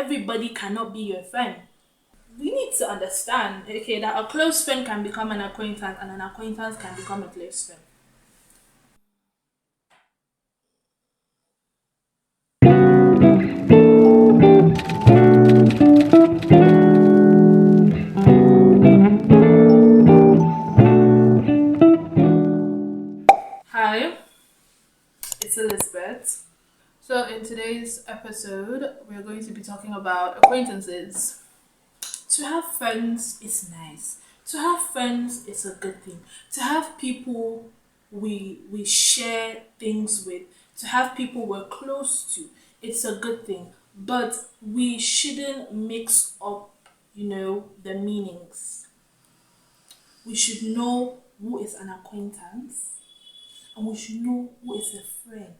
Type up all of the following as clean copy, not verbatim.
everybody cannot be your friend. We need to understand, okay, that a close friend can become an acquaintance and an acquaintance can become a close friend. Hi, it's Elizabeth. So, in today's episode, we're going to be talking about acquaintances. To have friends is nice. To have friends is a good thing. To have people we share things with, to have people we're close to, it's a good thing. But we shouldn't mix up, the meanings. We should know who is an acquaintance and we should know who is a friend.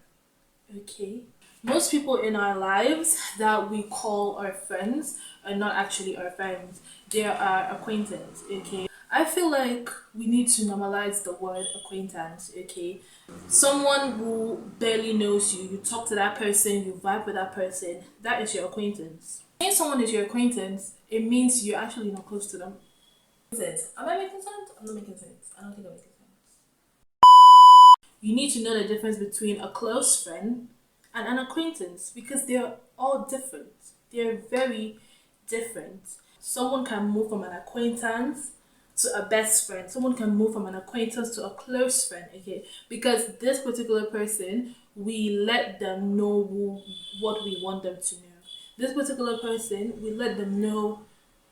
Okay? Most people in our lives that we call our friends are not actually our friends. They are our acquaintance, okay? I feel like we need to normalize the word acquaintance, okay? Someone who barely knows you, you talk to that person, you vibe with that person, that is your acquaintance. Saying someone is your acquaintance, it means you're actually not close to them. Am I making sense? I'm not making sense. I don't think I'm making sense. You need to know the difference between a close friend and an acquaintance because they're all different. They're very different. Someone can move from an acquaintance to a best friend. Someone can move from an acquaintance to a close friend, okay? Because this particular person, we let them know what we want them to know. This particular person, we let them know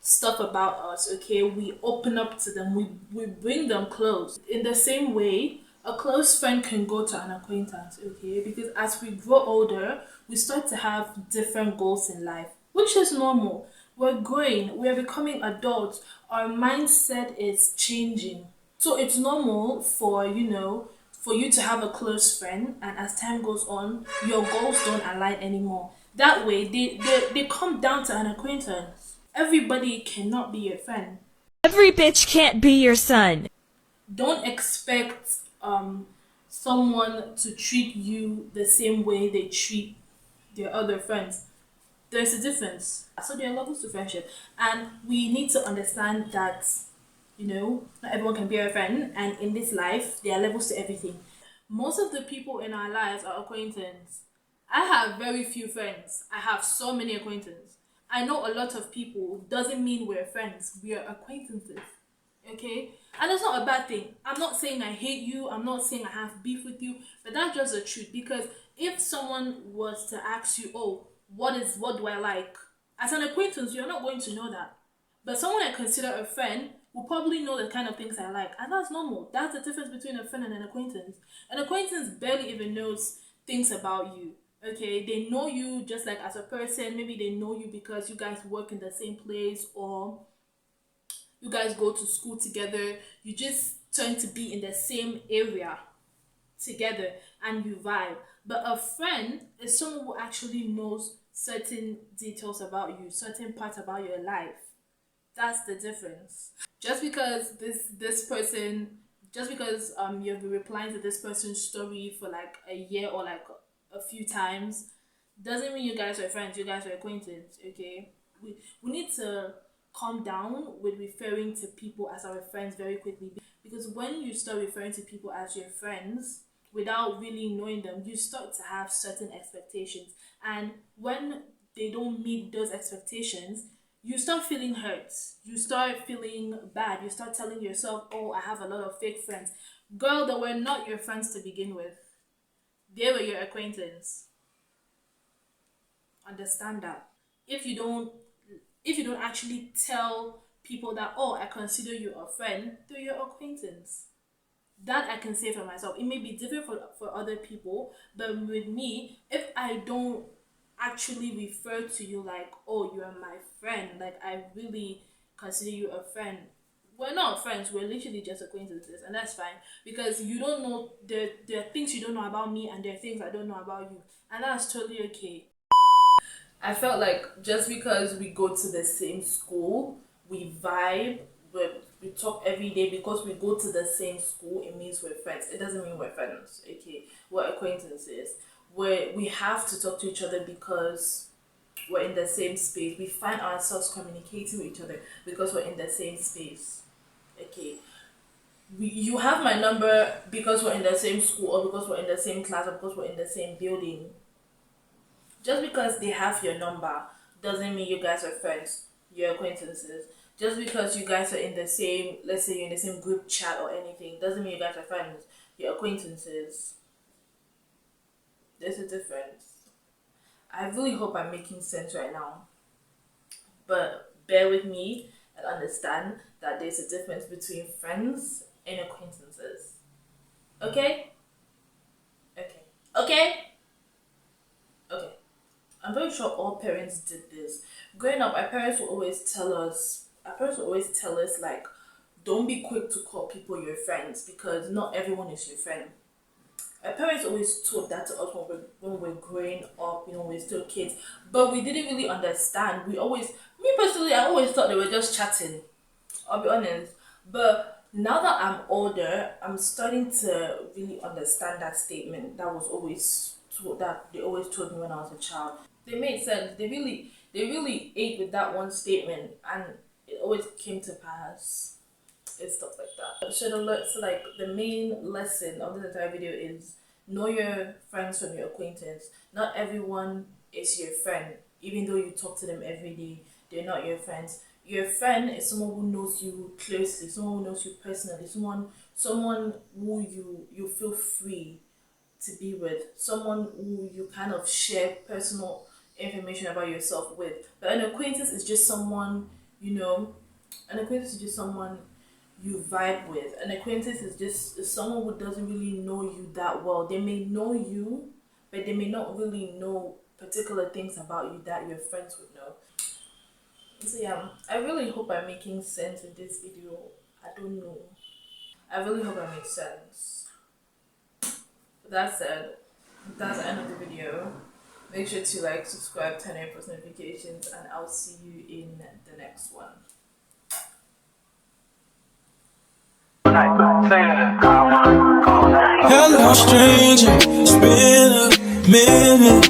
stuff about us, okay? We open up to them, we bring them close. In the same way, a close friend can go to an acquaintance, okay? Because as we grow older, we start to have different goals in life, which is normal. We're growing, we're becoming adults, our mindset is changing. So it's normal for you to have a close friend, and as time goes on, your goals don't align anymore. That way, they come down to an acquaintance. Everybody cannot be your friend. Every bitch can't be your son. Don't expect someone to treat you the same way they treat their other friends. There's a difference. So there are levels to friendship, and we need to understand that not everyone can be our friend, and in this life there are levels to everything. Most of the people in our lives are acquaintance. I have very few friends. I have so many acquaintances. I know a lot of people. Doesn't mean we're friends. We are acquaintances. Okay? And it's not a bad thing. I'm not saying I hate you. I'm not saying I have beef with you. But that's just the truth. Because if someone was to ask you, oh, what do I like? As an acquaintance, you're not going to know that. But someone I consider a friend will probably know the kind of things I like. And that's normal. That's the difference between a friend and an acquaintance. An acquaintance barely even knows things about you. Okay, they know you just like as a person. Maybe they know you because you guys work in the same place or you guys go to school together. You just turn to be in the same area together and you vibe. But a friend is someone who actually knows certain details about you, certain parts about your life. That's the difference. Just because this person, just because you've been replying to this person's story for like a year or like a few times, doesn't mean you guys are friends. You guys are acquaintances. Okay, we need to calm down with referring to people as our friends very quickly, because when you start referring to people as your friends without really knowing them, you start to have certain expectations, and when they don't meet those expectations, you start feeling hurt, you start feeling bad, you start telling yourself, oh, I have a lot of fake friends. Girl, they were not your friends to begin with. They were your acquaintance. Understand that. If you don't if you don't actually tell people that, oh, I consider you a friend, they're your acquaintance. That I can say for myself. It may be different for other people, but with me, if I don't actually refer to you like, oh, you are my friend, like I really consider you a friend, we're not friends, we're literally just acquaintances, and that's fine because you don't know, there are things you don't know about me and there are things I don't know about you, and that's totally okay. I felt like just because we go to the same school, we vibe, we talk every day because we go to the same school, it means we're friends. It doesn't mean we're friends, okay? We're acquaintances. We have to talk to each other because we're in the same space. We find ourselves communicating with each other because we're in the same space. Okay. You have my number because we're in the same school, or because we're in the same class, or because we're in the same building. Just because they have your number doesn't mean you guys are friends. You're acquaintances. Just because you guys are in the same, let's say you're in the same group chat or anything, doesn't mean you guys are friends. You're acquaintances. There's a difference. I really hope I'm making sense right now. But bear with me and understand that there's a difference between friends and acquaintances. Okay? Okay. Okay? Okay. I'm very sure all parents did this. Growing up, our parents will always tell us, like, don't be quick to call people your friends because not everyone is your friend. Our parents always told that to us when we were growing up, when we were still kids, but we didn't really understand. Me personally, I always thought they were just chatting. I'll be honest. But now that I'm older, I'm starting to really understand that statement that they always told me when I was a child. They made sense. They really ate with that one statement, and it always came to pass. It's stuff like that. So like the main lesson of this entire video is know your friends from your acquaintance. Not everyone is your friend, even though you talk to them every day. They're not your friends. Your friend is someone who knows you closely, someone who knows you personally, someone who you feel free to be with, someone who you kind of share personal information about yourself with. But an acquaintance is just someone, an acquaintance is just someone you vibe with. An acquaintance is someone who doesn't really know you that well. They may know you, but they may not really know particular things about you that your friends would know. So yeah, I really hope I'm making sense in this video. I don't know. I really hope I make sense. With that said, that's the end of the video. Make sure to like, subscribe, turn on post notifications, and I'll see you in the next one. Hello, stranger. It's been a minute.